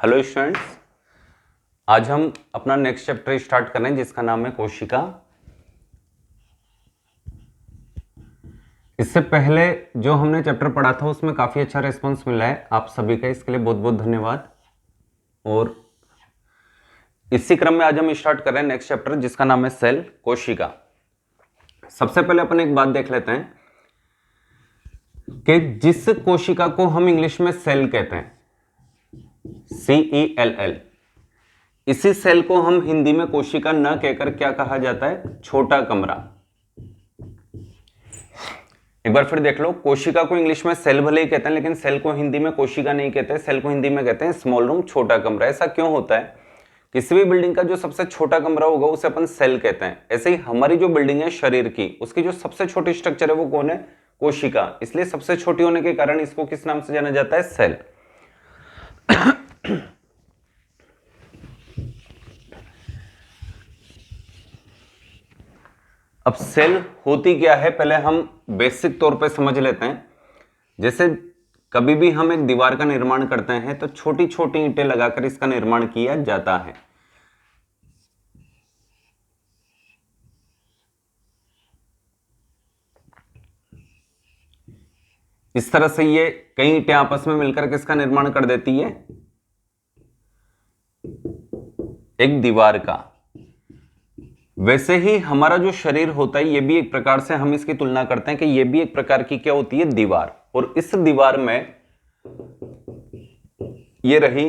Hello students, आज हम अपना नेक्स्ट चैप्टर स्टार्ट कर रहे हैं जिसका नाम है कोशिका। इससे पहले जो हमने चैप्टर पढ़ा था उसमें काफी अच्छा रिस्पांस मिला है आप सभी का, इसके लिए बहुत बहुत धन्यवाद। और इसी क्रम में आज हम स्टार्ट कर रहे हैं नेक्स्ट चैप्टर जिसका नाम है सेल, कोशिका। सबसे पहले अपन एक बात देख लेते हैं कि जिस कोशिका को हम इंग्लिश में सेल कहते हैं, CELL, इसी सेल को हम हिंदी में कोशिका न कहकर क्या कहा जाता है? छोटा कमरा। एक बार फिर देख लो, कोशिका को इंग्लिश में सेल भले ही कहते हैं लेकिन सेल को हिंदी में कोशिका नहीं कहते, सेल को हिंदी में कहते हैं स्मॉल रूम, छोटा कमरा। ऐसा क्यों होता है? किसी भी बिल्डिंग का जो सबसे छोटा कमरा होगा उसे अपन सेल कहते हैं। ऐसे ही हमारी जो बिल्डिंग है शरीर की, उसकी जो सबसे छोटी स्ट्रक्चर है वो कौन है? कोशिका। इसलिए सबसे छोटी होने के कारण इसको किस नाम से जाना जाता है? सेल। अब सेल होती क्या है पहले हम बेसिक तौर पे समझ लेते हैं। जैसे कभी भी हम एक दीवार का निर्माण करते हैं तो छोटी छोटी ईंटें लगाकर इसका निर्माण किया जाता है। इस तरह से ये कई ईंटें आपस में मिलकर किसका निर्माण कर देती है? एक दीवार का। वैसे ही हमारा जो शरीर होता है ये भी एक प्रकार से हम इसकी तुलना करते हैं कि ये भी एक प्रकार की क्या होती है? दीवार। और इस दीवार में ये रही,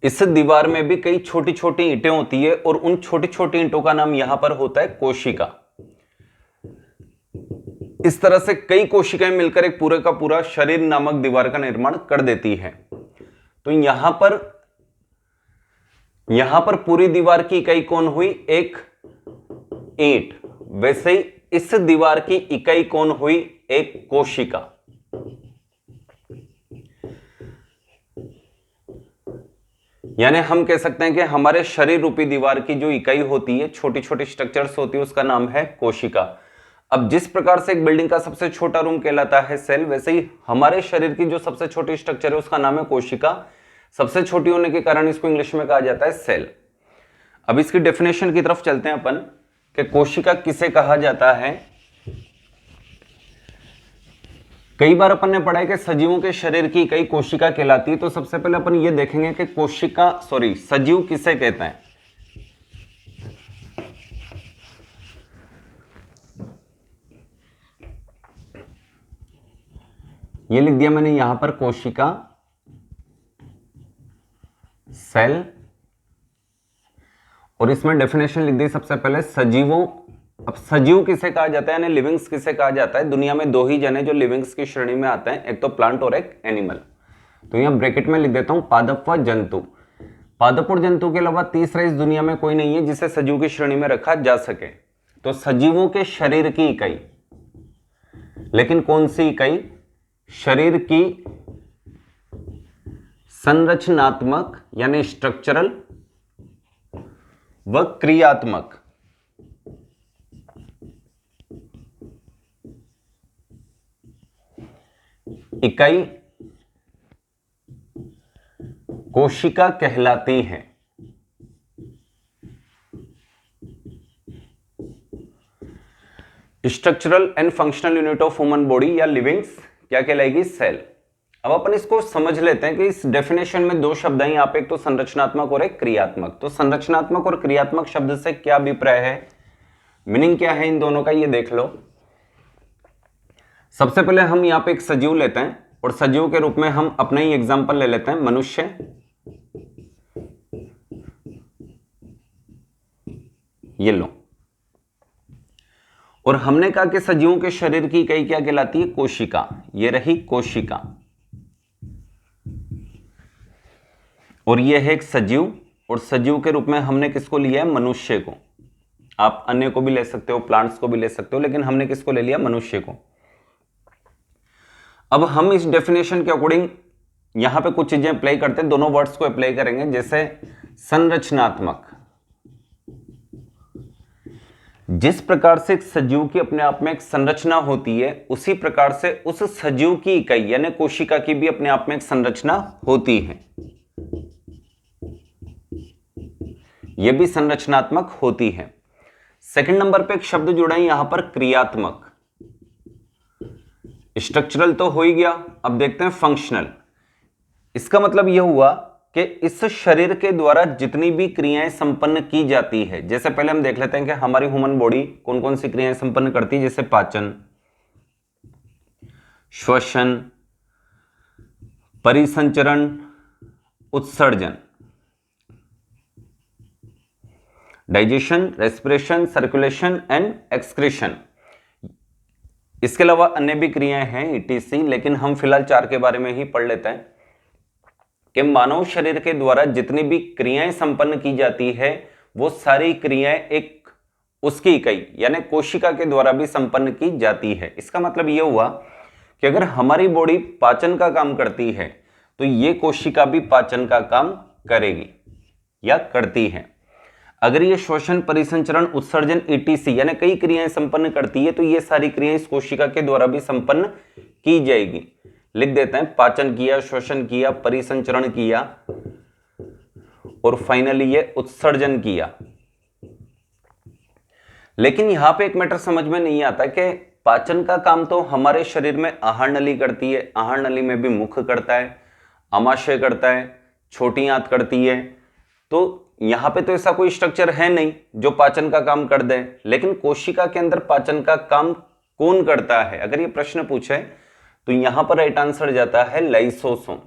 इस दीवार में भी कई छोटी छोटी ईंटें होती है और उन छोटी छोटी ईंटों का नाम यहां पर होता है कोशिका। इस तरह से कई कोशिकाएं मिलकर एक पूरे का पूरा शरीर नामक दीवार का निर्माण कर देती है। तो यहां पर पूरी दीवार की इकाई कौन हुई? एक ईंट। वैसे ही इस दीवार की इकाई कौन हुई? एक कोशिका। यानी हम कह सकते हैं कि हमारे शरीर रूपी दीवार की जो इकाई होती है, छोटी छोटी स्ट्रक्चर्स होती है, उसका नाम है कोशिका। अब जिस प्रकार से एक बिल्डिंग का सबसे छोटा रूम कहलाता है सेल, वैसे ही हमारे शरीर की जो सबसे छोटी स्ट्रक्चर है उसका नाम है कोशिका। सबसे छोटी होने के कारण इसको इंग्लिश में कहा जाता है सेल। अब इसकी डेफिनेशन की तरफ चलते हैं अपन कि कोशिका किसे कहा जाता है। कई बार अपन ने पढ़ा है कि सजीवों के शरीर की इकाई कोशिका कहलाती है। तो सबसे पहले अपन ये देखेंगे कि सजीव किसे कहते हैं। ये लिख दिया मैंने यहां पर कोशिका, सेल, और इसमें डेफिनेशन लिख दी सबसे पहले सजीवों। अब सजीव किसे कहा जाता है यानी लिविंग्स किसे कहा जाता है? दुनिया में दो ही जने जो लिविंग्स की श्रेणी में आते हैं, एक तो प्लांट और एक एनिमल। तो यहां ब्रैकेट में लिख देता हूं पादप व जंतु। पादप और जंतु के अलावा तीसरा इस दुनिया में कोई नहीं है जिसे सजीव की श्रेणी में रखा जा सके। तो सजीवों के शरीर की इकाई, लेकिन कौन सी इकाई? शरीर की संरचनात्मक यानी स्ट्रक्चरल व क्रियात्मक इकाई कोशिका कहलाती है। Structural and functional unit of human body या लिविंग्स क्या कहलाएगी? सेल। अब अपन इसको समझ लेते हैं कि इस डेफिनेशन में दो शब्द हैं यहाँ पे, एक तो संरचनात्मक और एक क्रियात्मक। तो संरचनात्मक और क्रियात्मक शब्द से क्या अभिप्राय है, मीनिंग क्या है इन दोनों का, ये देख लो। सबसे पहले हम यहाँ पे एक सजीव लेते हैं और सजीव के रूप में हम अपना ही एग्जाम्पल ले लेते हैं, मनुष्य। ये लो, और हमने कहा कि सजीवों के शरीर की इकाई क्या कहलाती है? कोशिका। ये रही कोशिका, और ये है एक सजीव, और सजीव के रूप में हमने किसको लिया है? मनुष्य को। आप अन्य को भी ले सकते हो, प्लांट्स को भी ले सकते हो, लेकिन हमने किसको ले लिया? मनुष्य को। अब हम इस डेफिनेशन के अकॉर्डिंग यहां पे कुछ चीजें अप्लाई करते हैं, दोनों वर्ड्स को अप्लाई करेंगे। जैसे संरचनात्मक, जिस प्रकार से एक सजीव की अपने आप में एक संरचना होती है, उसी प्रकार से उस सजीव की इकाई यानी कोशिका की भी अपने आप में एक संरचना होती है, यह भी संरचनात्मक होती है। सेकंड नंबर पे एक शब्द जुड़ा है यहां पर, क्रियात्मक। स्ट्रक्चरल तो हो ही गया, अब देखते हैं फंक्शनल। इसका मतलब यह हुआ कि इस शरीर के द्वारा जितनी भी क्रियाएं संपन्न की जाती है, जैसे पहले हम देख लेते हैं कि हमारी ह्यूमन बॉडी कौन कौन सी क्रियाएं संपन्न करती है, जैसे पाचन, श्वसन, परिसंचरण, उत्सर्जन, digestion, respiration, circulation and excretion. इसके अलावा अन्य भी क्रियाएं हैं ईटीसी, लेकिन हम फिलहाल 4 के बारे में ही पढ़ लेते हैं कि मानव शरीर के द्वारा जितनी भी क्रियाएं संपन्न की जाती है, वो सारी क्रियाएं एक उसकी इकाई यानी कोशिका के द्वारा भी संपन्न की जाती है। इसका मतलब यह हुआ कि अगर हमारी बॉडी पाचन का काम करती है, तो ये कोशिका भी पाचन का काम करेगी या करती है। अगर ये श्वसन, परिसंचरण, उत्सर्जन, ईटीसी यानी कई क्रियाएं संपन्न करती है, तो ये सारी क्रियाएं इस कोशिका के द्वारा भी संपन्न की जाएगी। लिख देते हैं, पाचन किया, श्वसन किया, परिसंचरण किया और फाइनली ये उत्सर्जन किया। लेकिन यहां पे एक मैटर समझ में नहीं आता कि पाचन का काम तो हमारे शरीर में आहार नली करती है, आहार नली में भी मुख करता है, आमाशय करता है, छोटी आंत करती है, तो यहां पे तो ऐसा कोई स्ट्रक्चर है नहीं जो पाचन का काम कर दे। लेकिन कोशिका के अंदर पाचन का काम कौन करता है, अगर ये प्रश्न पूछे तो यहां पर राइट आंसर जाता है लाइसोसोम।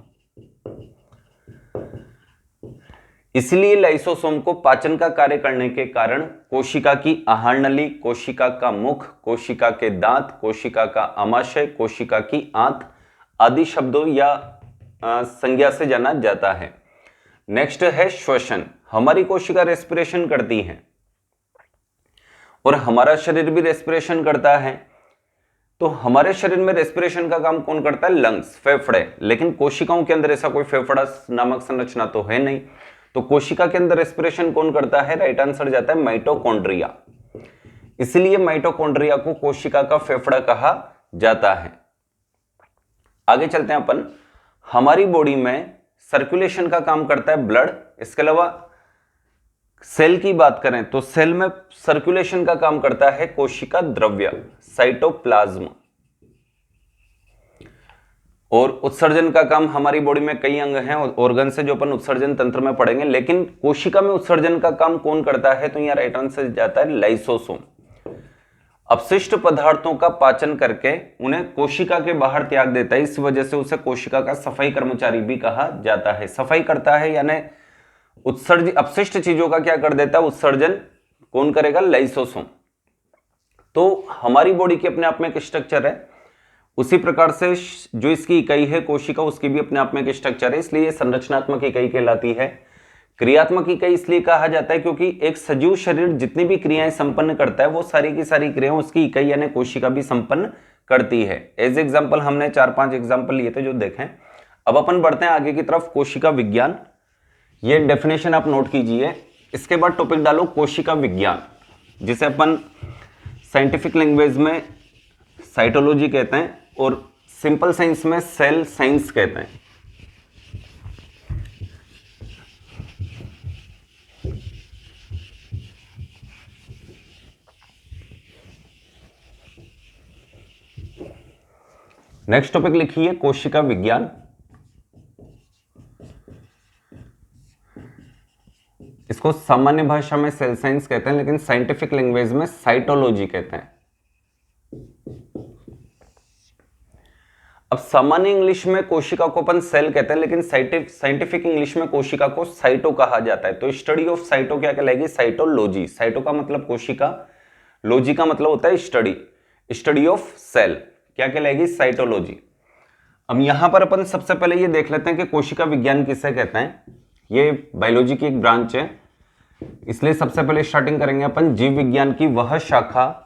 इसलिए लाइसोसोम को पाचन का कार्य करने के कारण कोशिका की आहार नली, कोशिका का मुख, कोशिका के दांत, कोशिका का आमाशय, कोशिका की आंत आदि शब्दों या संज्ञा से जाना जाता है। नेक्स्ट है श्वसन। हमारी कोशिका रेस्पिरेशन करती है और हमारा शरीर भी रेस्पिरेशन करता है, तो हमारे शरीर में रेस्पिरेशन का काम कौन करता है, लंग्स, फेफड़े। लेकिन कोशिकाओं के अंदर ऐसा कोई फेफड़ा नामक संरचना तो है नहीं, तो कोशिका के अंदर रेस्पिरेशन कौन करता है, राइट आंसर जाता है माइटोकॉन्ड्रिया। इसलिए माइटोकॉन्ड्रिया को कोशिका का फेफड़ा कहा जाता है। आगे चलते हैं अपन, हमारी बॉडी में सर्कुलेशन का काम करता है ब्लड। इसके अलावा सेल की बात करें तो सेल में सर्कुलेशन का काम करता है कोशिका द्रव्य, साइटोप्लाज्म। और उत्सर्जन का काम, हमारी बॉडी में कई अंग हैं ऑर्गन से जो अपन उत्सर्जन तंत्र में पढ़ेंगे, लेकिन कोशिका में उत्सर्जन का काम कौन करता है, तो यहां राइट आंसर जाता है लाइसोसोम। अपशिष्ट पदार्थों का पाचन करके उन्हें कोशिका के बाहर त्याग देता है, इस वजह से उसे कोशिका का सफाई कर्मचारी भी कहा जाता है। सफाई करता है यानी उत्सर्जित अपशिष्ट चीजों का क्या कर देता है, उत्सर्जन कौन करेगा, लाइसोसोम। तो हमारी बॉडी की अपने आप में एक स्ट्रक्चर है, उसी प्रकार से जो इसकी इकाई है कोशिका, उसकी भी अपने आप में एक स्ट्रक्चर है, इसलिए संरचनात्मक इकाई कहलाती है। क्रियात्मक इकाई इसलिए कहा जाता है क्योंकि एक सजीव शरीर जितनी भी क्रियाएं संपन्न करता है, वो सारी की सारी क्रियाएं उसकी इकाई यानी कोशिका भी संपन्न करती है। एज एग्जाम्पल हमने 4-5 एग्जाम्पल लिए थे जो देखें। अब अपन बढ़ते हैं आगे की तरफ, कोशिका विज्ञान। ये डेफिनेशन आप नोट कीजिए, इसके बाद टॉपिक डालो कोशिका विज्ञान, जिसे अपन साइंटिफिक लैंग्वेज में साइटोलॉजी कहते हैं और सिंपल साइंस में सेल साइंस कहते हैं। नेक्स्ट टॉपिक लिखिए कोशिका विज्ञान। इसको सामान्य भाषा में सेल साइंस कहते हैं, लेकिन साइंटिफिक लैंग्वेज में साइटोलॉजी कहते हैं। अब सामान्य इंग्लिश में कोशिका को अपन सेल कहते हैं, लेकिन साइंटिफिक इंग्लिश में कोशिका को साइटो कहा जाता है। तो स्टडी ऑफ साइटो क्या कहलाएगी, साइटोलॉजी। साइटो का मतलब कोशिका, लॉजी का मतलब होता है स्टडी, स्टडी ऑफ सेल क्या कहलाएगी, साइटोलॉजी। अब यहां पर अपन सबसे पहले ये देख लेते हैं कि कोशिका विज्ञान किसे कहते हैं। ये बायोलॉजी की एक ब्रांच है, इसलिए सबसे पहले स्टार्टिंग करेंगे अपन जीव विज्ञान की वह शाखा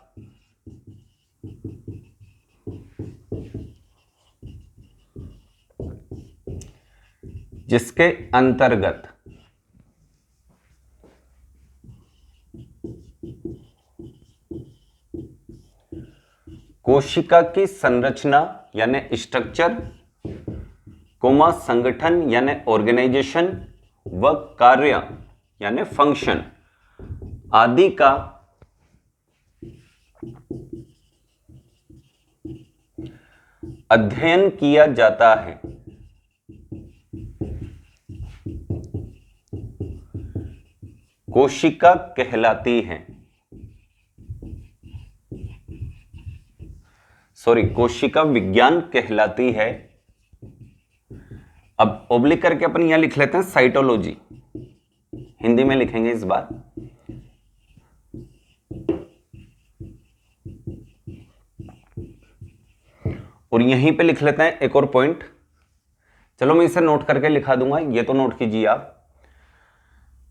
जिसके अंतर्गत कोशिका की संरचना यानी स्ट्रक्चर, कोमा संगठन यानी ऑर्गेनाइजेशन, व कार्य यानी फंक्शन आदि का अध्ययन किया जाता है। कोशिका कहलाती है, कोशिका विज्ञान कहलाती है। अब ओब्लिक करके अपन यहां लिख लेते हैं साइटोलॉजी, हिंदी में लिखेंगे इस बार। और यहीं पे लिख लेते हैं एक और पॉइंट, चलो मैं इसे नोट करके लिखा दूंगा, ये तो नोट कीजिए आप।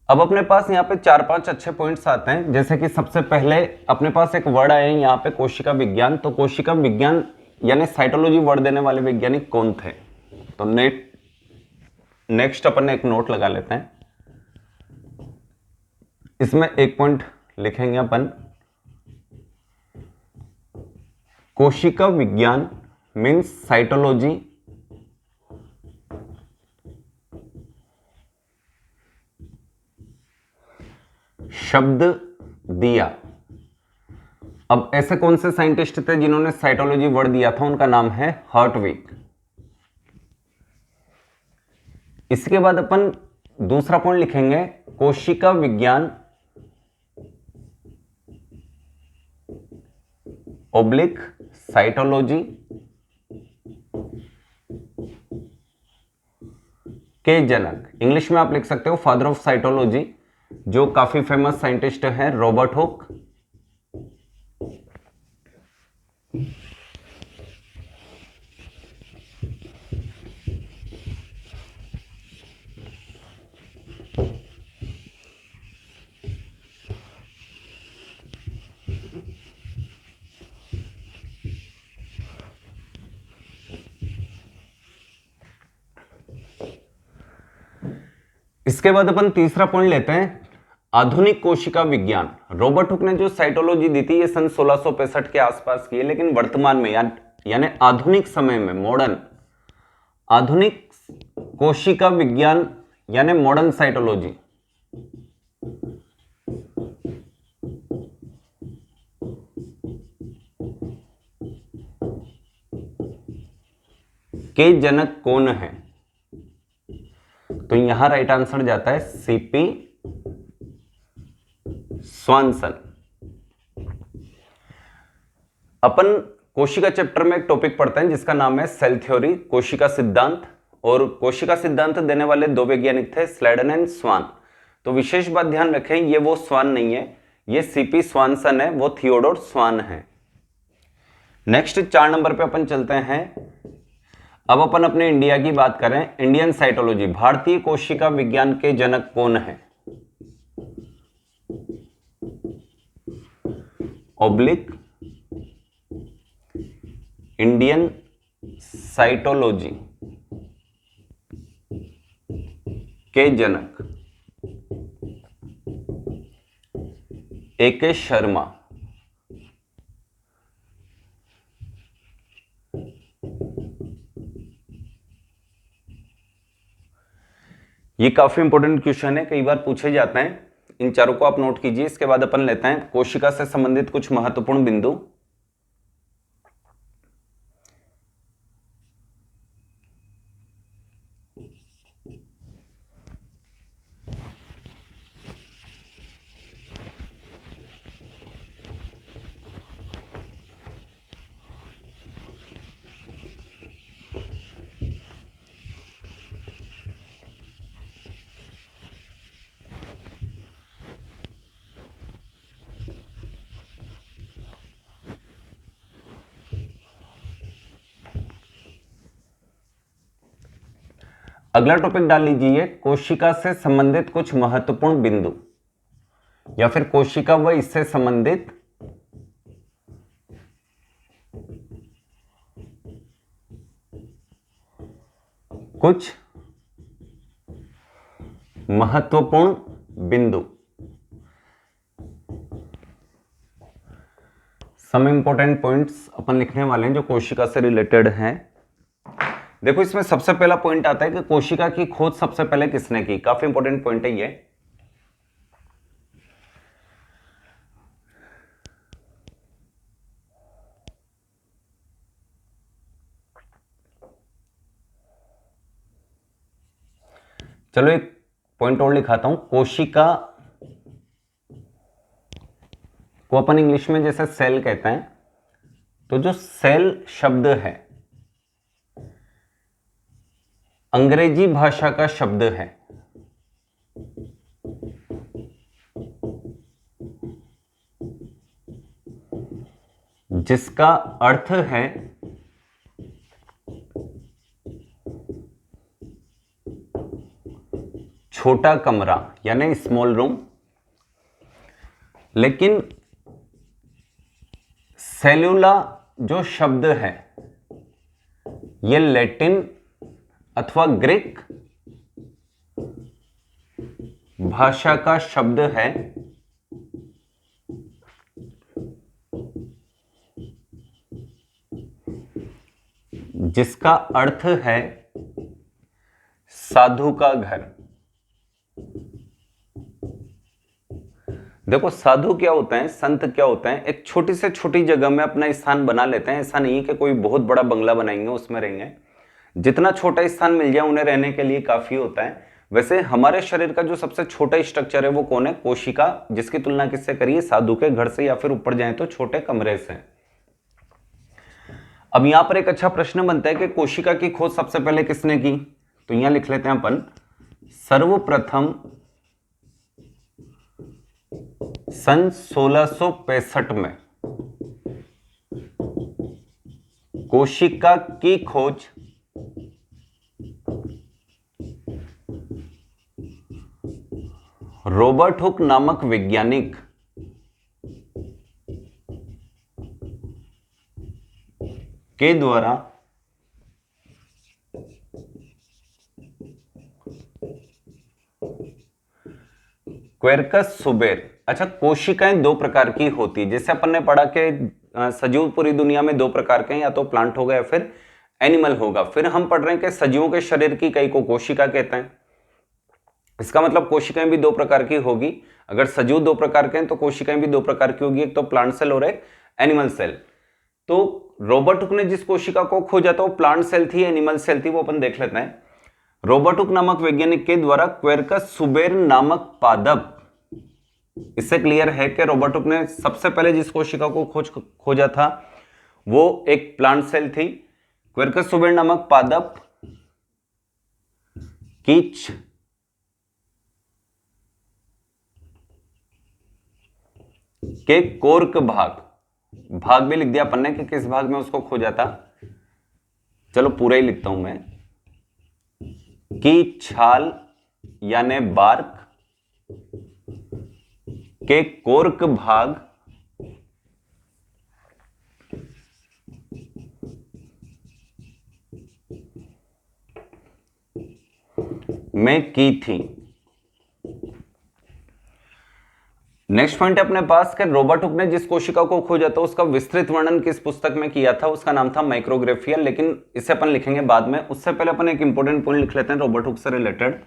अब अपने पास यहाँ पे 4-5 अच्छे पॉइंट्स आते हैं, जैसे कि सबसे पहले अपने पास एक वर्ड आया है यहाँ पे कोशिका विज्ञान। तो कोशिका विज्ञान यानी साइटोलॉजी वर्ड देने वाले वैज्ञानिक कौन थे? तो नेक्स्ट अपन ने एक नोट लगा लेते हैं, इसमें एक पॉइंट लिखेंगे अपन, कोशिका विज्ञान मीन्स साइटोलॉजी शब्द दिया। अब ऐसे कौन से साइंटिस्ट थे जिन्होंने साइटोलॉजी वर्ड दिया था? उनका नाम है हर्टविग। इसके बाद अपन दूसरा पॉइंट लिखेंगे, कोशिका विज्ञान ओब्लिक साइटोलॉजी के जनक, इंग्लिश में आप लिख सकते हो फादर ऑफ साइटोलॉजी, जो काफी फेमस साइंटिस्ट हैं, रॉबर्ट हुक। इसके बाद अपन तीसरा पॉइंट लेते हैं, आधुनिक कोशिका विज्ञान। रॉबर्ट हुक ने जो साइटोलॉजी दी थी ये सन 1665 के आसपास की है, लेकिन वर्तमान में यानी आधुनिक समय में, मॉडर्न आधुनिक कोशिका विज्ञान यानी मॉडर्न साइटोलॉजी के जनक कौन है? तो यहां राइट आंसर जाता है सीपी स्वानसन। अपन कोशिका चैप्टर में एक टॉपिक पढ़ते हैं जिसका नाम है सेल थ्योरी, कोशिका सिद्धांत। और कोशिका सिद्धांत देने वाले दो वैज्ञानिक थे, स्लेडन एंड स्वान। तो विशेष बात ध्यान रखें, ये वो स्वान नहीं है, ये सीपी स्वानसन है, वो थियोडोर स्वान है। नेक्स्ट 4 नंबर पे अपन चलते हैं। अब अपन अपने इंडिया की बात करें, इंडियन साइटोलॉजी, भारतीय कोशिका विज्ञान के जनक कौन है? ओब्लिक इंडियन साइटोलॉजी के जनक ए.के. शर्मा। ये काफी इंपॉर्टेंट क्वेश्चन है, कई बार पूछे जाते हैं, इन चारों को आप नोट कीजिए। इसके बाद अपन लेते हैं कोशिका से संबंधित कुछ महत्वपूर्ण बिंदु। अगला टॉपिक डाल लीजिए, कोशिका से संबंधित कुछ महत्वपूर्ण बिंदु, या फिर कोशिका व इससे संबंधित कुछ महत्वपूर्ण बिंदु। सम इंपॉर्टेंट पॉइंट्स अपन लिखने वाले हैं जो कोशिका से रिलेटेड हैं। देखो इसमें सबसे पहला पॉइंट आता है कि कोशिका की खोज सबसे पहले किसने की। काफी इंपॉर्टेंट पॉइंट है ये। चलो एक पॉइंट और लिखाता हूं। कोशिका को अपन इंग्लिश में जैसे सेल कहते हैं, तो जो सेल शब्द है अंग्रेजी भाषा का शब्द है, जिसका अर्थ है छोटा कमरा यानी स्मॉल रूम। लेकिन सेल्यूला जो शब्द है ये लैटिन अथवा ग्रीक भाषा का शब्द है, जिसका अर्थ है साधु का घर। देखो साधु क्या होता है, संत क्या होता है, एक छोटी से छोटी जगह में अपना स्थान बना लेते हैं। ऐसा नहीं है कि कोई बहुत बड़ा बंगला बनाएंगे उसमें रहेंगे, जितना छोटा स्थान मिल जाए उन्हें रहने के लिए काफी होता है। वैसे हमारे शरीर का जो सबसे छोटा स्ट्रक्चर है वो कौन है, कोशिका, जिसकी तुलना किससे करिए, साधु के घर से, या फिर ऊपर जाए तो छोटे कमरे से। अब यहां पर एक अच्छा प्रश्न बनता है कि कोशिका की खोज सबसे पहले किसने की, तो यहां लिख लेते हैं अपन, सर्वप्रथम सन 1665 में कोशिका की खोज रॉबर्ट हुक नामक वैज्ञानिक के द्वारा क्वेर्कस सुबेर। अच्छा, कोशिकाएं दो प्रकार की होती है, जैसे अपन ने पढ़ा कि सजीव पूरी दुनिया में दो प्रकार के हैं, या तो प्लांट होगा या फिर एनिमल होगा। फिर हम पढ़ रहे हैं कि सजीवों के शरीर की कई को कोशिका कहते हैं। इसका मतलब कोशिकाएं भी दो प्रकार की होगी। अगर सजीव दो प्रकार के हैं तो कोशिकाएं भी दो प्रकार की होगी, एक तो प्लांट सेल और एक एनिमल सेल। तो रॉबर्ट हुक ने जिस कोशिका को खोजा था वो प्लांट सेल थी, एनिमल सेल थी, वो अपन देख लेते हैं। रॉबर्ट हुक नामक वैज्ञानिक के द्वारा क्वेर्कस सुबेर नामक पादप, इससे क्लियर है कि रॉबर्ट हुक ने सबसे पहले जिस कोशिका को खोजा था वो एक प्लांट सेल थी। क्वेर्कस सुबेर नामक पादप कीच के कोर्क भाग भी लिख दिया अपन ने कि किस भाग में उसको खोजा था। चलो पूरा ही लिखता हूं मैं, की छाल यानी बार्क के कोर्क भाग में की थी। नेक्स्ट पॉइंट है अपने पास कि रॉबर्ट हुक ने जिस कोशिका को खोजा था उसका विस्तृत वर्णन किस पुस्तक में किया था, उसका नाम था माइक्रोग्राफिया। लेकिन इसे अपन लिखेंगे बाद में, उससे पहले अपन एक इंपॉर्टेंट पॉइंट लिख लेते हैं रॉबर्ट हुक से रिलेटेड।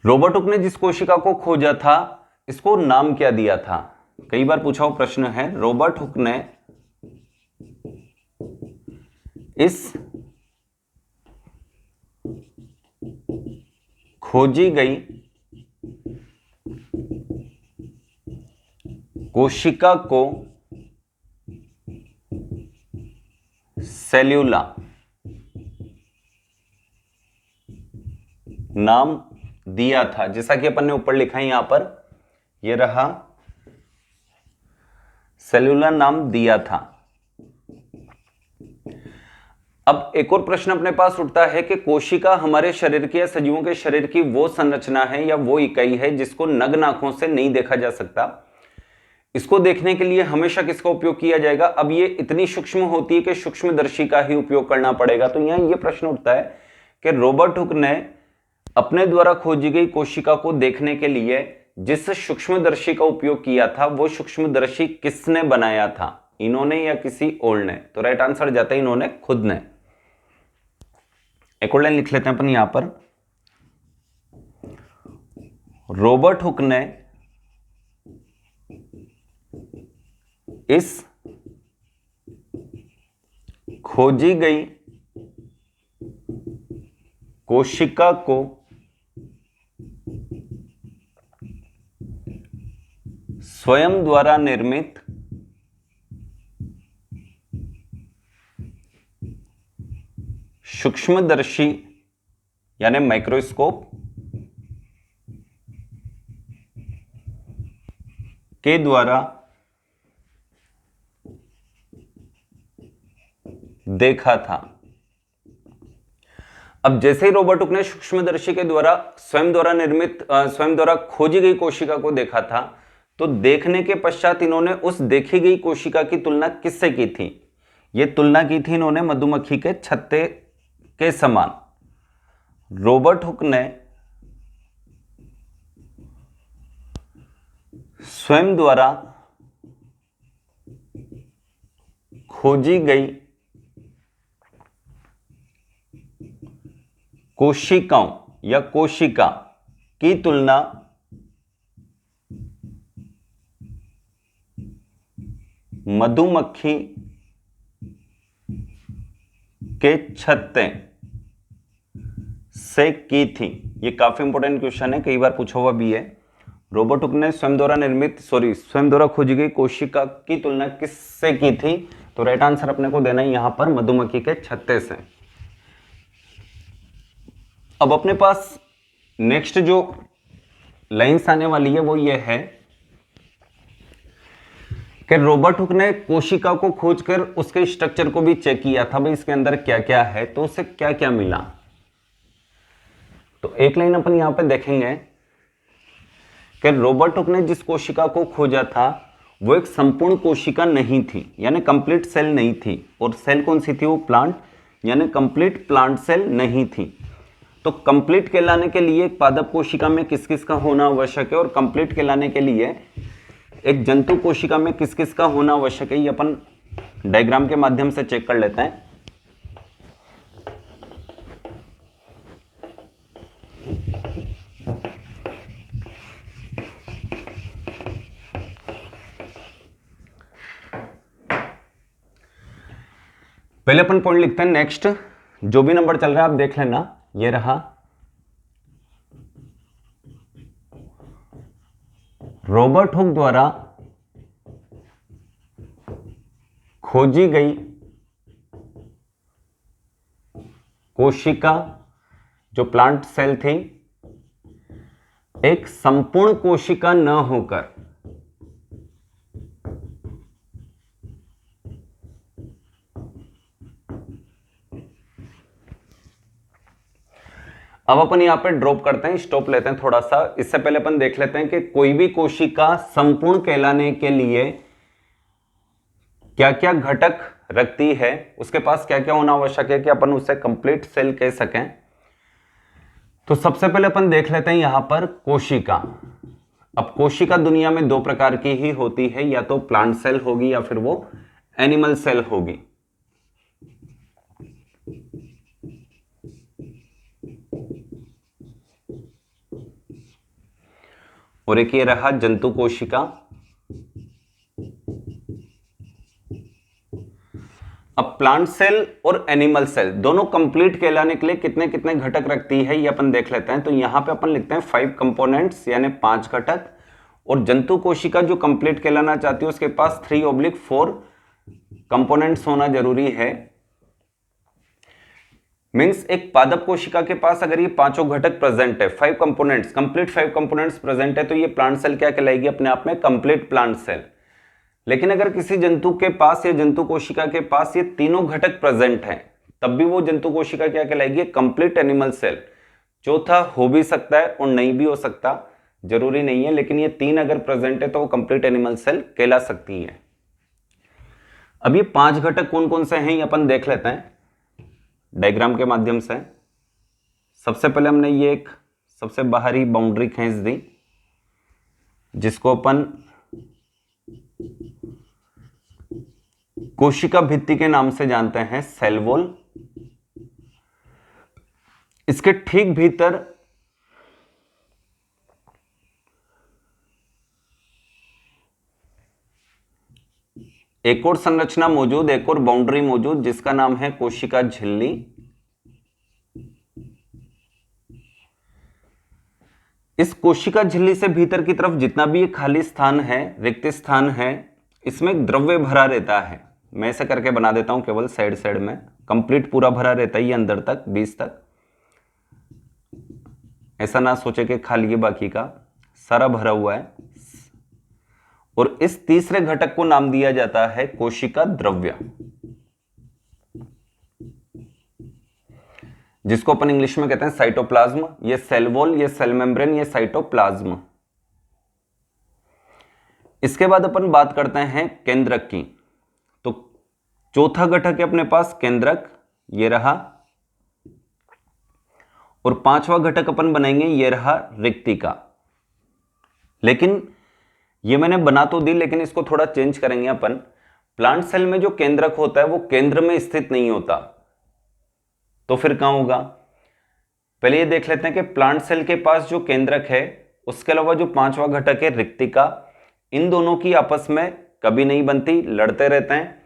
रॉबर्ट हुक ने जिस कोशिका को खोजा था इसको नाम क्या दिया था, कई बार पूछा हुआ प्रश्न है। रॉबर्ट हुक ने इस खोजी गई कोशिका को सेल्यूला नाम दिया था, जैसा कि अपन ने ऊपर लिखा है यहां पर, ये रहा, सेल्यूला नाम दिया था। अब एक और प्रश्न अपने पास उठता है कि कोशिका हमारे शरीर की या सजीवों के शरीर की वो संरचना है या वो इकाई है जिसको नग्न आंखों से नहीं देखा जा सकता। इसको देखने के लिए हमेशा किसका उपयोग किया जाएगा। अब ये इतनी सूक्ष्म होती है कि सूक्ष्मदर्शी का ही उपयोग करना पड़ेगा। तो यहां ये प्रश्न उठता है कि रॉबर्ट हुक ने अपने द्वारा खोजी गई कोशिका को देखने के लिए जिस सूक्ष्मदर्शी का उपयोग किया था वो सूक्ष्मदर्शी किसने बनाया था, इन्होंने या किसी और ने? तो राइट आंसर जाता है इन्होंने, खुद ने। एक और लाइन लिख लेते हैं अपन यहां पर, रॉबर्ट हुक ने इस खोजी गई कोशिका को स्वयं द्वारा निर्मित सूक्ष्मदर्शी यानी माइक्रोस्कोप के द्वारा देखा था। अब जैसे ही रॉबर्ट हुक ने सूक्ष्मदर्शी के द्वारा स्वयं द्वारा खोजी गई कोशिका को देखा था, तो देखने के पश्चात इन्होंने उस देखी गई कोशिका की तुलना किससे की थी? ये तुलना की थी इन्होंने मधुमक्खी के छत्ते के समान। रॉबर्ट हुक ने स्वयं द्वारा खोजी गई कोशिकाओं या कोशिका की तुलना मधुमक्खी के छत्ते से की थी। ये काफी इंपॉर्टेंट क्वेश्चन है, कई बार पूछा हुआ भी है। रॉबर्ट हुक ने स्वयं द्वारा खोजी गई कोशिका की तुलना किससे की थी? तो राइट आंसर अपने को देना है यहां पर मधुमक्खी के छत्ते से। अब अपने पास नेक्स्ट जो लाइंस आने वाली है वो ये है कि रॉबर्ट हुक ने कोशिका को खोजकर उसके स्ट्रक्चर को भी चेक किया था, भाई इसके अंदर क्या क्या है, तो उसे क्या क्या मिला। तो एक लाइन अपन यहां पे देखेंगे कि रॉबर्ट हुक ने जिस कोशिका को खोजा था वो एक संपूर्ण कोशिका नहीं थी, यानी कंप्लीट सेल नहीं थी। और सेल कौन सी थी? वो प्लांट, यानी कंप्लीट प्लांट सेल नहीं थी। तो कंप्लीट कहलाने के लिए एक पादप कोशिका में किस किस का होना आवश्यक है, और कंप्लीट कहलाने के लिए एक जंतु कोशिका में किस किस का होना आवश्यक है, ये अपन डायग्राम के माध्यम से चेक कर लेते हैं। पहले अपन पॉइंट लिखते हैं नेक्स्ट, जो भी नंबर चल रहा है आप देख लेना। ये रहा, रॉबर्ट हुक द्वारा खोजी गई कोशिका जो प्लांट सेल थी एक संपूर्ण कोशिका न होकर अब अपन यहां पे ड्रॉप करते हैं, स्टॉप लेते हैं थोड़ा सा। इससे पहले अपन देख लेते हैं कि कोई भी कोशिका संपूर्ण कहलाने के लिए क्या क्या घटक रखती है, उसके पास क्या क्या होना आवश्यक है कि अपन उसे कंप्लीट सेल कह सकें। तो सबसे पहले अपन देख लेते हैं यहां पर कोशिका। अब कोशिका दुनिया में दो प्रकार की ही होती है, या तो प्लांट सेल होगी या फिर वो एनिमल सेल होगी। और एक ये रहा जंतु कोशिका। अब प्लांट सेल और एनिमल सेल दोनों कंप्लीट कहलाने के लिए कितने कितने घटक रखती है ये अपन देख लेते हैं। तो यहां पे अपन लिखते हैं 5 कंपोनेंट्स यानी 5 घटक। और जंतु कोशिका जो कंप्लीट कहलाना चाहती है उसके पास 3/4 कंपोनेंट्स होना जरूरी है। मींस एक पादप कोशिका के पास अगर ये पांचों घटक प्रेजेंट है, 5 कंपोनेंट्स, कंप्लीट 5 कंपोनेंट्स प्रेजेंट है, तो ये प्लांट सेल क्या कहलाएगी? अपने आप में कंप्लीट प्लांट सेल। लेकिन अगर किसी जंतु के पास या जंतु कोशिका के पास ये तीनों घटक प्रेजेंट हैं, तब भी वो जंतु कोशिका क्या कहलाएगी? Complete animal cell. चौथा हो भी सकता है और नहीं भी हो सकता, जरूरी नहीं है, लेकिन ये 3 अगर प्रेजेंट है तो वो कंप्लीट एनिमल सेल कहला सकती है। अब ये 5 घटक कौन कौन से हैं ये अपन देख लेते हैं डायग्राम के माध्यम से। सबसे पहले हमने ये एक सबसे बाहरी बाउंड्री खींच दी। जिसको अपन कोशिका भित्ति के नाम से जानते हैं, सेल वॉल। इसके ठीक भीतर एक और संरचना मौजूद, एक और बाउंड्री मौजूद, जिसका नाम है कोशिका झिल्ली। इस कोशिका झिल्ली से भीतर की तरफ जितना भी ये खाली स्थान है, रिक्त स्थान है, इसमें द्रव्य भरा रहता है। मैं ऐसे करके बना देता हूं, केवल साइड साइड में, कंप्लीट पूरा भरा रहता है ये अंदर तक, बीच तक। ऐसा ना सोचे कि खाली है, बाकी का सारा भरा हुआ है। और इस तीसरे घटक को नाम दिया जाता है कोशिका द्रव्य, जिसको अपन इंग्लिश में कहते हैं साइटोप्लाज्म। ये सेल वॉल, ये सेल मेम्ब्रेन, ये साइटोप्लाज्म। इसके बाद अपन बात करते हैं केंद्रक की। तो चौथा घटक है अपने पास केंद्रक, ये रहा। और पांचवा घटक अपन बनाएंगे, ये रहा रिक्तिका। लेकिन ये मैंने बना तो दी, लेकिन इसको थोड़ा चेंज करेंगे अपन। प्लांट सेल में जो केंद्रक होता है वो केंद्र में स्थित नहीं होता, तो फिर कहां होगा? पहले ये देख लेते हैं कि प्लांट सेल के पास जो केंद्रक है, उसके अलावा जो पांचवा घटक है रिक्तिका, इन दोनों की आपस में कभी नहीं बनती, लड़ते रहते हैं।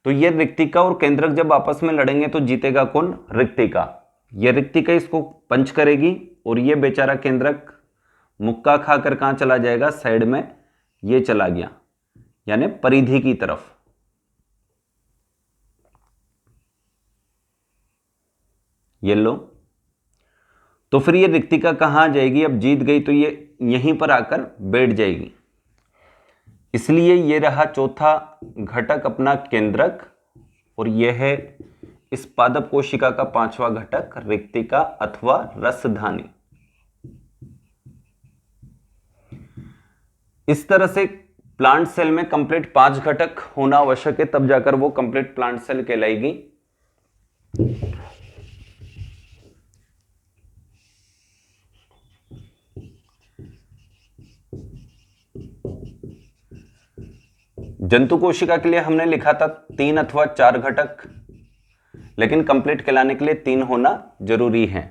तो ये रिक्तिका और केंद्रक जब आपस में लड़ेंगे तो जीतेगा कौन? रिक्तिका। ये रिक्तिका इसको पंच करेगी और ये बेचारा केंद्रक मुक्का खाकर कहां चला जाएगा? साइड में ये चला गया, यानी परिधि की तरफ। ये लो। तो फिर ये रिक्तिका कहां आ जाएगी? अब जीत गई तो ये यहीं पर आकर बैठ जाएगी। इसलिए ये रहा चौथा घटक अपना केंद्रक, और यह है इस पादप कोशिका का पांचवा घटक रिक्तिका अथवा रसधानी। इस तरह से प्लांट सेल में कंप्लीट 5 घटक होना आवश्यक है, तब जाकर वो कंप्लीट प्लांट सेल कहलाएगी। जंतु कोशिका के लिए हमने लिखा था 3 अथवा 4 घटक, लेकिन कंप्लीट कहलाने के लिए 3 होना जरूरी है।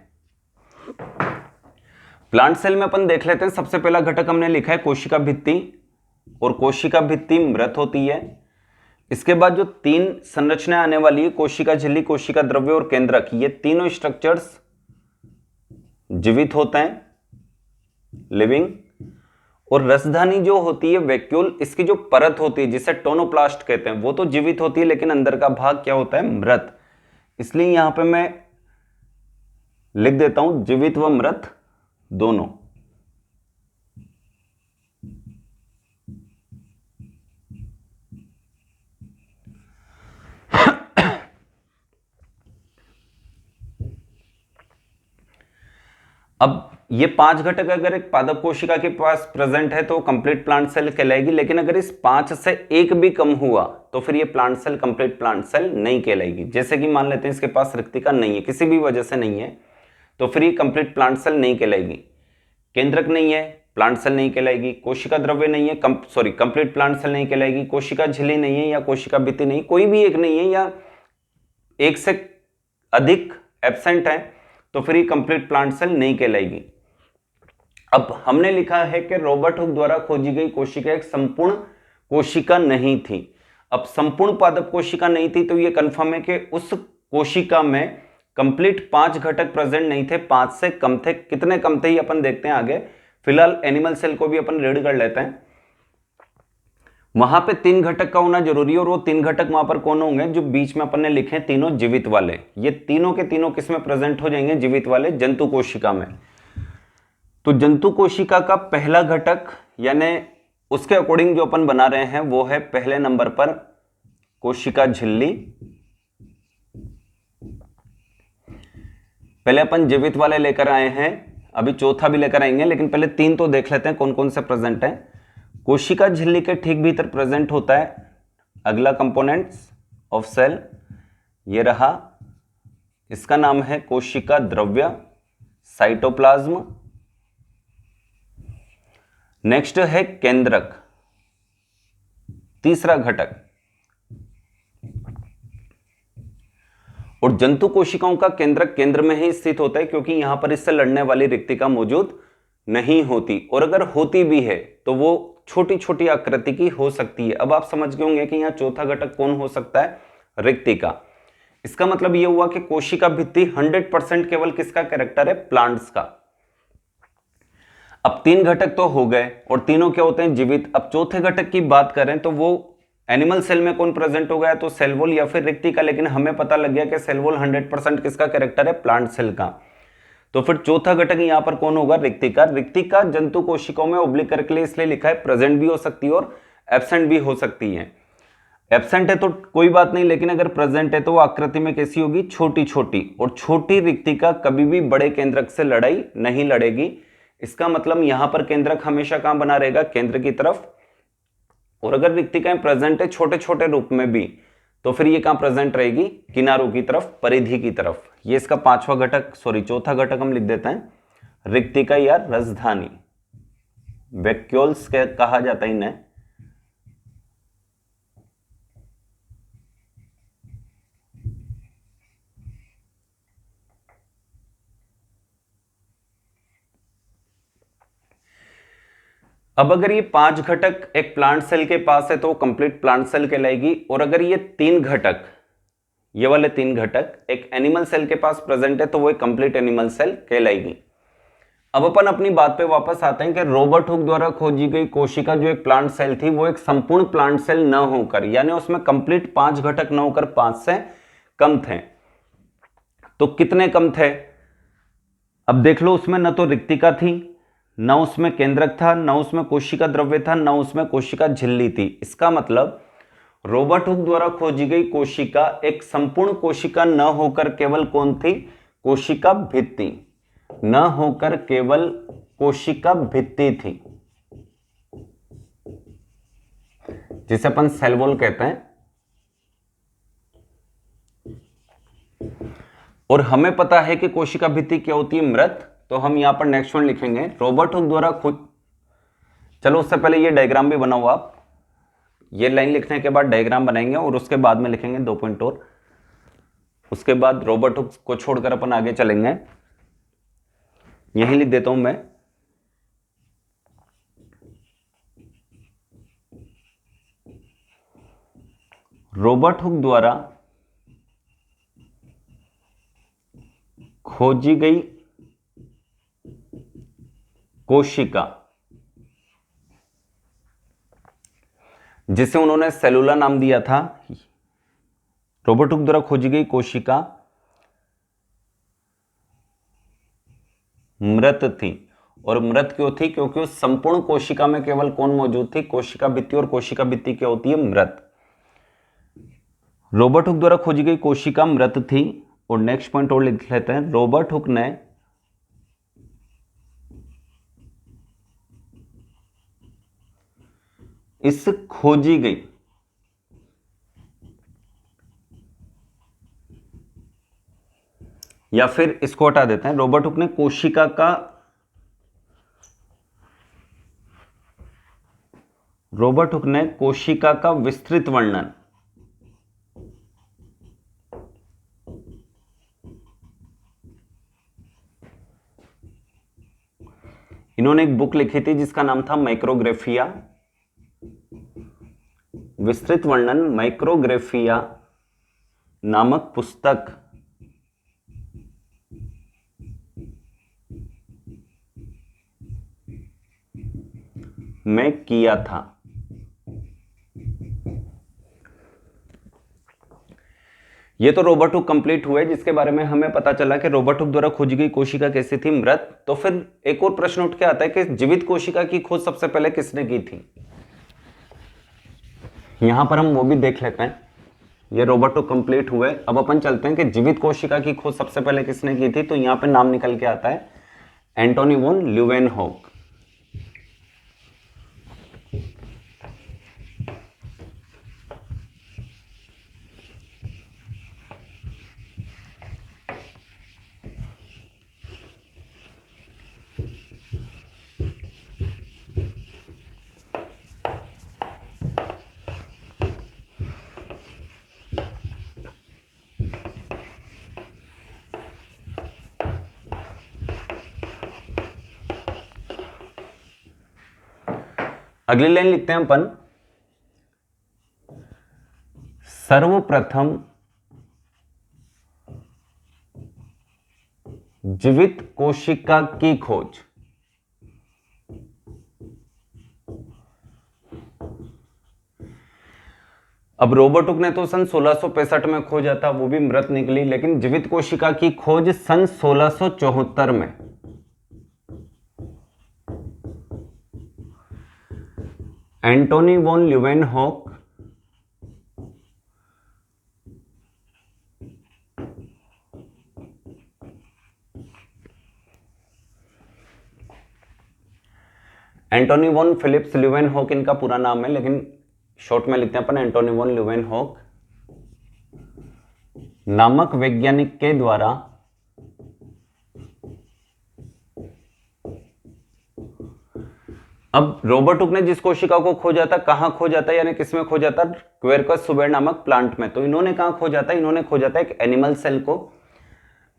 प्लांट सेल में अपन देख लेते हैं। सबसे पहला घटक हमने लिखा है कोशिका भित्ति, और कोशिका भित्ति मृत होती है। इसके बाद जो 3 संरचनाएं आने वाली है, कोशिका झिल्ली, कोशिका द्रव्य और केंद्रक, ये तीनों स्ट्रक्चर्स जीवित होते हैं, लिविंग। और रसधानी जो होती है वैक्यूल, इसकी जो परत होती है जिसे टोनोप्लास्ट कहते हैं, वो तो जीवित होती है, लेकिन अंदर का भाग क्या होता है? मृत। इसलिए यहां पे मैं लिख देता हूं जीवित व मृत दोनों। अब ये 5 घटक अगर एक पादप कोशिका के पास प्रेजेंट है तो कंप्लीट प्लांट सेल कहलाएगी, लेकिन अगर इस 5 से एक भी कम हुआ तो फिर ये plant cell complete plant cell नहीं कहलाएगी। जैसे कि मान लेते हैं इसके पास रिक्तिका नहीं है, किसी भी वजह से नहीं है, तो फिर ये कंप्लीट प्लांट सेल नहीं कहलाएगी। केंद्रक नहीं है, प्लांट सेल नहीं कहलाएगी। कोशिका द्रव्य नहीं है, कंप्लीट प्लांट सेल नहीं कहलाएगी। कोशिका झिल्ली नहीं है या कोशिका भित्ति नहीं, कोई भी एक नहीं है या एक से अधिक एब्सेंट है, तो फिर ये कंप्लीट प्लांट सेल नहीं कहलाएगी। अब हमने लिखा है कि रॉबर्ट हुक द्वारा खोजी गई कोशिका एक संपूर्ण कोशिका नहीं थी। अब संपूर्ण पादप कोशिका नहीं थी तो ये कंफर्म है कि उस कोशिका में कंप्लीट 5 घटक प्रेजेंट नहीं थे, 5 से कम थे। कितने कम थे ये अपन देखते हैं आगे। फिलहाल एनिमल सेल को भी अपन रीड कर लेते हैं। वहां पे 3 घटक का होना जरूरी है, और वो 3 घटक वहां पर कौन होंगे? जो बीच में अपन ने लिखे हैं तीनों जीवित वाले। ये तीनों के तीनों किसमें प्रेजेंट हो जाएंगे? जीवित वाले जंतु कोशिका में। तो जंतु कोशिका का पहला घटक, यानी उसके अकॉर्डिंग जो अपन बना रहे हैं, वो है पहले नंबर पर कोशिका झिल्ली। पहले अपन जीवित वाले लेकर आए हैं, अभी चौथा भी लेकर आएंगे, लेकिन पहले 3 तो देख लेते हैं कौन कौन से प्रेजेंट है। कोशिका झिल्ली के ठीक भीतर प्रेजेंट होता है अगला कंपोनेंट्स ऑफ सेल, ये रहा। इसका नाम है कोशिका द्रव्य, साइटोप्लाज्म। नेक्स्ट है केंद्रक, तीसरा घटक। और जंतु कोशिकाओं का केंद्रक केंद्र में ही स्थित होता है, क्योंकि यहां पर इससे लड़ने वाली रिक्तिका मौजूद नहीं होती, और अगर होती भी है तो वो छोटी छोटी आकृति की हो सकती है। अब आप समझ गए होंगे कि यहाँ चौथा घटक कौन हो सकता है, रिक्तिका। इसका मतलब यह हुआ कि कोशिका भित्ति 100% केवल किसका कैरेक्टर है, प्लांट्स का। अब तीन घटक तो हो गए और तीनों क्या होते हैं, जीवित। अब चौथे घटक की बात करें तो वो एनिमल सेल में कौन प्रेजेंट हो गया, तो सेल वॉल या फिर रिक्तिका। लेकिन हमें पता लग गया कि सेल वॉल 100% किसका कैरेक्टर है, प्लांट सेल का। तो फिर चौथा घटक यहां पर कौन होगा, रिक्तिका। रिक्तिका जंतु कोशिकाओं में ओब्लिक करके लिए इसलिए लिखा है, प्रेजेंट भी हो सकती है और एब्सेंट भी हो सकती है। एब्सेंट है तो कोई बात नहीं, लेकिन अगर प्रेजेंट है तो वो आकृति में कैसी होगी, छोटी छोटी। और छोटी रिक्तिका कभी भी बड़े केंद्रक से लड़ाई नहीं लड़ेगी। इसका मतलब यहां पर केंद्रक हमेशा कहां बना रहेगा, केंद्र की तरफ। और अगर रिक्तिकाएं प्रेजेंट है छोटे छोटे रूप में भी, तो फिर ये कहां प्रेजेंट रहेगी, किनारों की तरफ, परिधि की तरफ। ये इसका पांचवा घटक, सॉरी चौथा घटक हम लिख देते हैं, रिक्तिका या राजधानी, वैक्यूल्स कहा जाता है इन्हें। अब अगर ये पांच घटक एक प्लांट सेल के पास है तो वो कंप्लीट प्लांट सेल कहलाएगी। और अगर ये तीन घटक, ये वाले तीन घटक एक एनिमल सेल के पास प्रेजेंट है तो वो एक कंप्लीट एनिमल सेल कहलाएगी। अब अपन अपनी बात पे वापस आते हैं कि रॉबर्ट हुक द्वारा खोजी गई कोशिका जो एक प्लांट सेल थी, वो एक संपूर्ण प्लांट सेल न होकर, यानी उसमें कंप्लीट पांच घटक न होकर पांच से कम थे। तो कितने कम थे, अब देख लो। उसमें न तो रिक्तिका थी, न उसमें केंद्रक था, न उसमें कोशिका द्रव्य था, न उसमें कोशिका झिल्ली थी। इसका मतलब रॉबर्ट हुक द्वारा खोजी गई कोशिका एक संपूर्ण कोशिका न होकर केवल कौन थी, कोशिका भित्ति, न होकर केवल कोशिका भित्ति थी, जिसे अपन सेल वॉल कहते हैं। और हमें पता है कि कोशिका भित्ति क्या होती है, मृत। तो हम यहां पर नेक्स्ट वन लिखेंगे, रॉबर्ट हुक द्वारा खोज। चलो उससे पहले ये डायग्राम भी बनाओ आप। ये लाइन लिखने के बाद डायग्राम बनाएंगे और उसके बाद में लिखेंगे 2 पॉइंट और। उसके बाद रॉबर्ट हुक को छोड़कर अपन आगे चलेंगे। यही लिख देता हूं मैं, रॉबर्ट हुक द्वारा खोजी गई कोशिका, जिसे उन्होंने सेलुला नाम दिया था। रॉबर्ट हुक द्वारा खोजी गई कोशिका मृत थी। और मृत क्यों थी, क्योंकि उस संपूर्ण कोशिका में केवल कौन मौजूद थी, कोशिका भित्ति। और कोशिका भित्ति क्या होती है, मृत। रॉबर्ट हुक द्वारा खोजी गई कोशिका मृत थी। और नेक्स्ट पॉइंट और लिख लेते हैं, रॉबर्ट हुक ने इस खोजी गई या फिर इसको हटा देते हैं, रॉबर्ट हुक ने कोशिका का विस्तृत वर्णन इन्होंने एक बुक लिखी थी जिसका नाम था माइक्रोग्राफिया, विस्तृत वर्णन माइक्रोग्राफिया नामक पुस्तक में किया था। ये तो रॉबर्ट हुक कंप्लीट हुए, जिसके बारे में हमें पता चला कि रॉबर्ट हुक द्वारा खोजी गई कोशिका कैसी थी, मृत। तो फिर एक और प्रश्न उठ के आता है कि जीवित कोशिका की खोज सबसे पहले किसने की थी। यहां पर हम वो भी देख लेते हैं। ये रॉबर्ट हुक कंप्लीट हुए, अब अपन चलते हैं कि जीवित कोशिका की खोज सबसे पहले किसने की थी। तो यहां पे नाम निकल के आता है एंटोनी वॉन ल्यूवेनहॉक। अगली लाइन लिखते हैं अपन, सर्वप्रथम जीवित कोशिका की खोज। अब रॉबर्ट हुक ने तो सन 1665 में खोजा था, वो भी मृत निकली, लेकिन जीवित कोशिका की खोज सन 1674 में Antonie van Leeuwenhoek Antonie van Philips Leeuwenhoek इनका पूरा नाम है, लेकिन शॉर्ट में लिखते हैं अपन एंटोनी वॉन ल्यूवेनहॉक नामक वैज्ञानिक के द्वारा अब रॉबर्ट हुक ने जिस कोशिका को खोजा था, कहां खोजा था, यानी किसमें खोजा था, क्वेरकस सुबेर नामक प्लांट में। तो इन्होंने कहां खोजा था, इन्होंने खोजा था एक एनिमल सेल को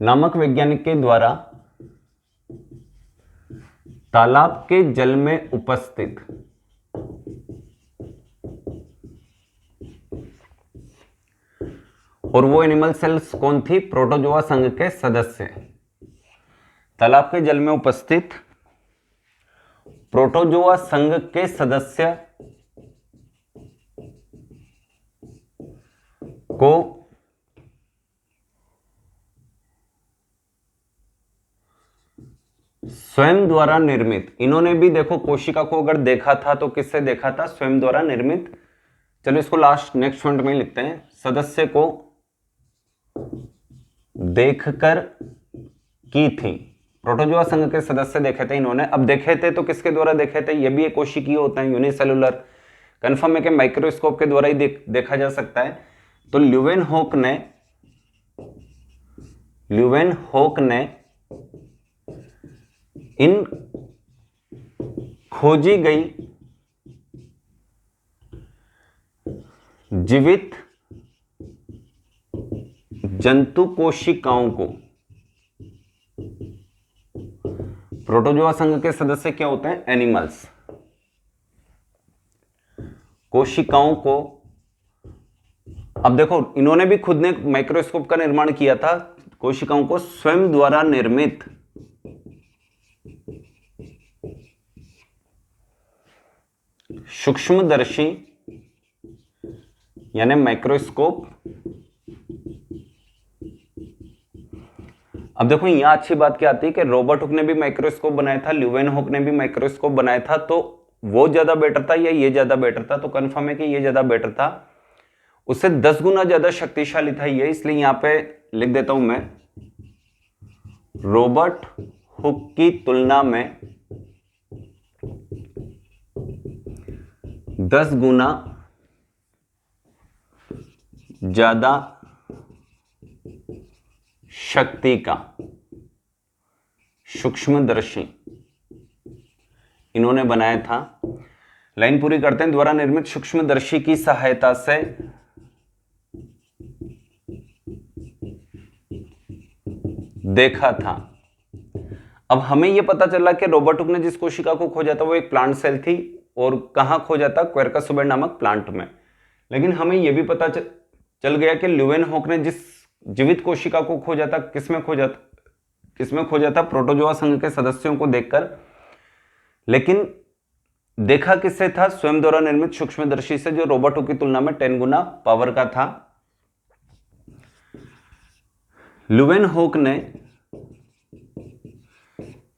नामक वैज्ञानिक के द्वारा तालाब के जल में उपस्थित और वो एनिमल सेल्स कौन थी, प्रोटोजोआ संघ के सदस्य। तालाब के जल में उपस्थित प्रोटोजोआ संघ के सदस्य को स्वयं द्वारा निर्मित, इन्होंने भी देखो कोशिका को अगर देखा था तो किससे देखा था, स्वयं द्वारा निर्मित। चलो इसको लास्ट नेक्स्ट पॉइंट में लिखते हैं, सदस्य को देखकर की थी। प्रोटोजोआ संघ के सदस्य देखे थे इन्होंने। अब देखे थे तो किसके द्वारा देखे थे, ये भी एक कोशिकीय होता है, यूनिसेलुलर। कंफर्म है कि माइक्रोस्कोप के द्वारा ही देखा जा सकता है। तो ल्यूवेनहॉक ने इन खोजी गई जीवित जंतु कोशिकाओं को, प्रोटोजोआ संघ के सदस्य क्या होते हैं, एनिमल्स, कोशिकाओं को। अब देखो इन्होंने भी खुद ने माइक्रोस्कोप का निर्माण किया था, कोशिकाओं को स्वयं द्वारा निर्मित सूक्ष्मदर्शी यानी माइक्रोस्कोप। अब देखो यहां अच्छी बात क्या आती है कि रॉबर्ट हुक ने भी माइक्रोस्कोप बनाया था, ल्यूवेनहॉक ने भी माइक्रोस्कोप बनाया था। तो वो ज्यादा बेटर था या ये ज्यादा बेटर था, तो कंफर्म है कि ये ज्यादा बेटर था, उससे 10 गुना ज्यादा शक्तिशाली था ये। इसलिए यहां पे लिख देता हूं मैं, रॉबर्ट हुक की तुलना में 10 गुना ज्यादा शक्ति का सूक्ष्मदर्शी इन्होंने बनाया था। लाइन पूरी करते हैं, द्वारा निर्मित सूक्ष्मदर्शी की सहायता से देखा था। अब हमें यह पता चला कि रॉबर्ट हुक ने जिस कोशिका को खोजा था वो एक प्लांट सेल थी, और कहां खोजा था, क्वेरकस सुबेर नामक प्लांट में। लेकिन हमें यह भी पता चल गया कि ल्यूवेनहॉक ने जिस जीवित कोशिका को खोजा था, किसमें खोजा था, प्रोटोजोआ संघ के सदस्यों को देखकर। लेकिन देखा किससे था, स्वयं द्वारा निर्मित सूक्ष्मदर्शी से, जो रॉबर्ट हुक की तुलना में 10 गुना पावर का था। ल्यूवेनहॉक ने,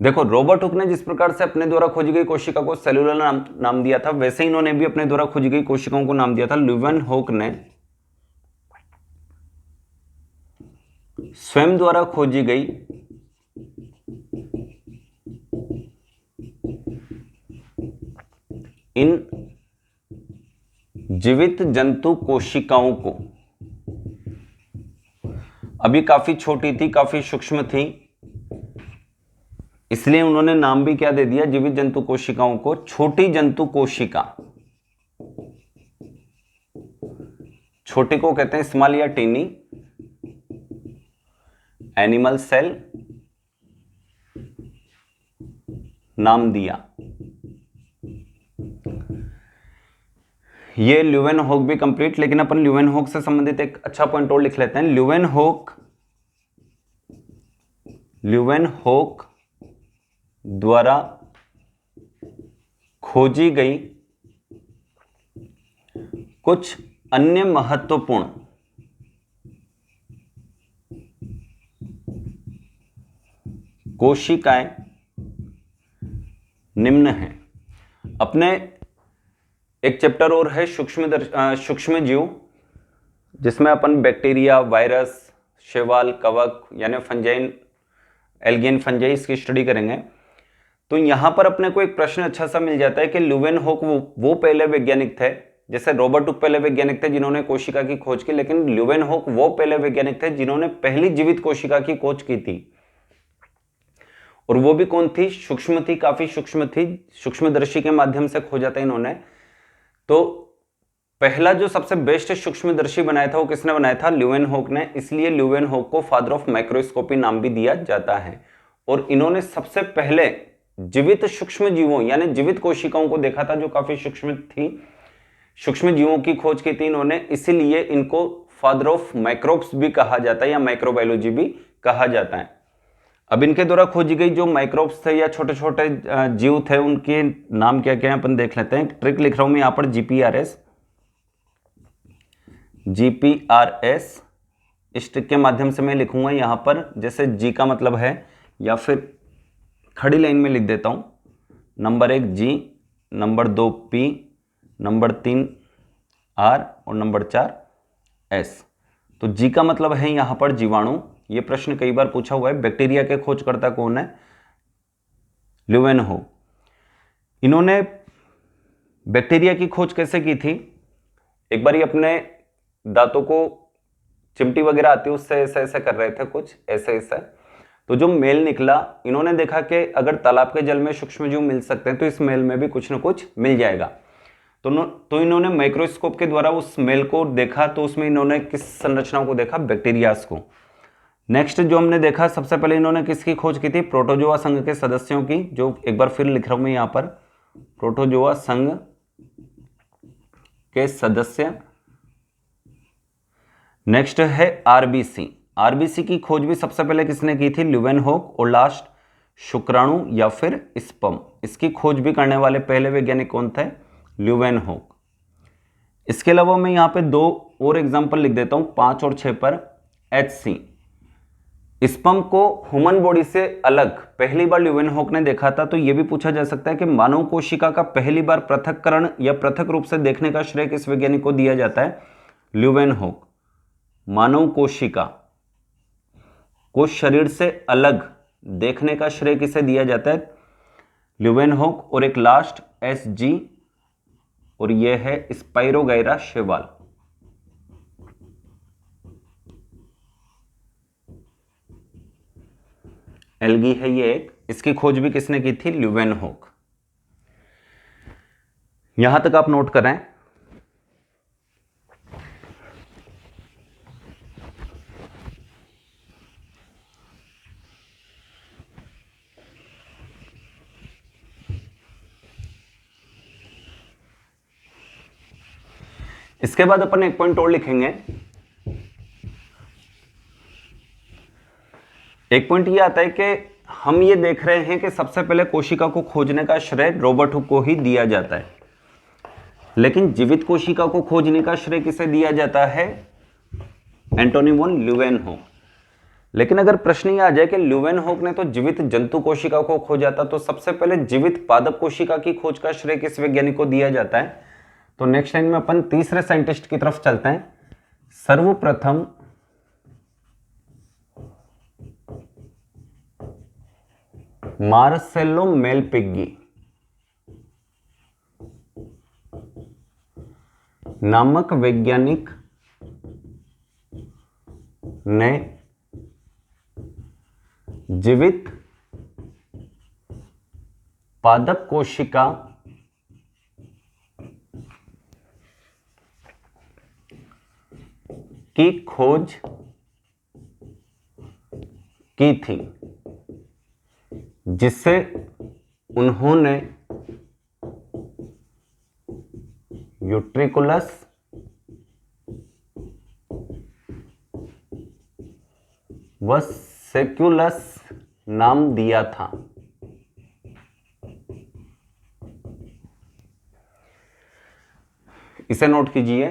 देखो रॉबर्ट हुक ने जिस प्रकार से अपने द्वारा खोजी गई कोशिका को सेलुलर नाम दिया था, वैसे ही इन्होंने भी अपने द्वारा खोजी गई कोशिकाओं को नाम दिया था। ल्यूवेनहॉक ने स्वयं द्वारा खोजी गई इन जीवित जंतु कोशिकाओं को, अभी काफी छोटी थी, काफी सूक्ष्म थी, इसलिए उन्होंने नाम भी क्या दे दिया, जीवित जंतु कोशिकाओं को छोटी जंतु कोशिका। छोटी को कहते हैं स्मॉल या टीनी, एनिमल सेल नाम दिया। ये ल्यूवेनहोक भी कंप्लीट, लेकिन अपन ल्यूवेनहोक से संबंधित एक अच्छा पॉइंट और लिख लेते हैं। ल्यूवेनहोक द्वारा खोजी गई कुछ अन्य महत्वपूर्ण कोशिकाएं निम्न हैं। अपने एक चैप्टर और है सूक्ष्म जीव, जिसमें अपन बैक्टीरिया, वायरस, शैवाल, कवक यानी फंजाइन, एल्गियन फंजाई, इसकी स्टडी करेंगे। तो यहां पर अपने को एक प्रश्न अच्छा सा मिल जाता है कि ल्यूवेनहोक वो पहले वैज्ञानिक थे, जैसे रॉबर्ट हुक पहले वैज्ञानिक थे जिन्होंने कोशिका की खोज की, लेकिन ल्यूवेनहोक वो पहले वैज्ञानिक थे जिन्होंने पहली जीवित कोशिका की खोज की थी। और वो भी कौन थी? सूक्ष्म थी, काफी सूक्ष्म थी, सूक्ष्मदर्शी के माध्यम से खोजा था इन्होंने। तो पहला जो सबसे बेस्ट सूक्ष्मदर्शी बनाया था वो किसने बनाया था? ल्यूवेनहोक ने। इसलिए ल्यूवेनहोक को फादर ऑफ माइक्रोस्कोपी नाम भी दिया जाता है। और इन्होंने सबसे पहले जीवित सूक्ष्म जीवों यानी जीवित कोशिकाओं को देखा था जो काफी सूक्ष्म थी, सूक्ष्म जीवों की खोज की थी इन्होंने, इसीलिए इनको फादर ऑफ माइक्रोब्स भी कहा जाता है या माइक्रोबायोलॉजी भी कहा जाता है। अब इनके द्वारा खोजी गई जो माइक्रोब्स थे या छोटे छोटे जीव थे, उनके नाम क्या क्या है अपन देख लेते हैं। ट्रिक लिख रहा हूं मैं यहां पर, जीपीआरएस। इस ट्रिक के माध्यम से मैं लिखूंगा यहां पर, जैसे जी का मतलब है, या फिर खड़ी लाइन में लिख देता हूं, number 1 G, number 2 P, number 3 R और नंबर 4 एस। तो जी का मतलब है यहां पर जीवाणु। ये प्रश्न कई बार पूछा हुआ है। बैक्टीरिया के खोजकर्ता कौन है? ल्यूवेनहोक। इन्होंने बैक्टीरिया की खोज कैसे की थी? एक बार ये अपने दांतों को, चिमटी वगैरह आती है उससे ऐसे ऐसे कर रहे थे, कुछ ऐसे ऐसे, तो जो मेल निकला, इन्होंने देखा कि अगर तालाब के जल में सूक्ष्मजीव मिल सकते हैं तो इस मेल में भी कुछ ना कुछ मिल जाएगा। तो इन्होंने माइक्रोस्कोप के द्वारा उस मेल को देखा, तो उसमें इन्होंने किस संरचनाओं को देखा? बैक्टीरियाज को। नेक्स्ट जो हमने देखा, सबसे पहले इन्होंने किसकी खोज की थी? प्रोटोजोआ संघ के सदस्यों की, जो एक बार फिर लिख रहा हूं मैं यहां पर, प्रोटोजोआ संघ के सदस्य। नेक्स्ट है आरबीसी। आरबीसी की खोज भी सबसे पहले किसने की थी? ल्यूवेनहोक। और लास्ट शुक्राणु या फिर स्पर्म, इसकी खोज भी करने वाले पहले वैज्ञानिक कौन थे? ल्यूवेनहोक। इसके अलावा मैं यहां पे 2 और एग्जांपल लिख देता हूं 5 और 6 पर। HC, स्पर्म को ह्यूमन बॉडी से अलग पहली बार ल्यूवेनहोक ने देखा था। तो यह भी पूछा जा सकता है कि मानव कोशिका का पहली बार पृथक्करण या पृथक रूप से देखने का श्रेय किस वैज्ञानिक को दिया जाता है? ल्यूवेनहोक। मानव कोशिका को शरीर से अलग देखने का श्रेय किसे दिया जाता है? ल्यूवेनहोक। और एक लास्ट SG, और यह है स्पाइरोगाइरा शैवाल। एल्गी है ये एक, इसकी खोज भी किसने की थी? ल्यूवेनहोक। यहां तक आप नोट करें। इसके बाद अपन एक पॉइंट और लिखेंगे। एक पॉइंट ये आता है कि हम ये देख रहे हैं कि सबसे पहले कोशिका को खोजने का श्रेय रॉबर्ट हुक को ही दिया जाता है, लेकिन जीवित कोशिका को खोजने का श्रेय किसे दिया जाता है? Antonie van Leeuwenhoek. लेकिन अगर प्रश्न ये आ जाए कि ल्यूवेनहोक ने तो जीवित जंतु कोशिका को खोजा था, तो सबसे पहले जीवित पादप कोशिका की खोज का श्रेय किस वैज्ञानिक को दिया जाता है? तो नेक्स्ट लाइन में अपन तीसरे साइंटिस्ट की तरफ चलते हैं। सर्वप्रथम मार्सेलो मेलपिग्गी नामक वैज्ञानिक ने जीवित पादप कोशिका की खोज की थी, जिससे उन्होंने यूट्रिकुलस व सेक्युलस नाम दिया था। इसे नोट कीजिए,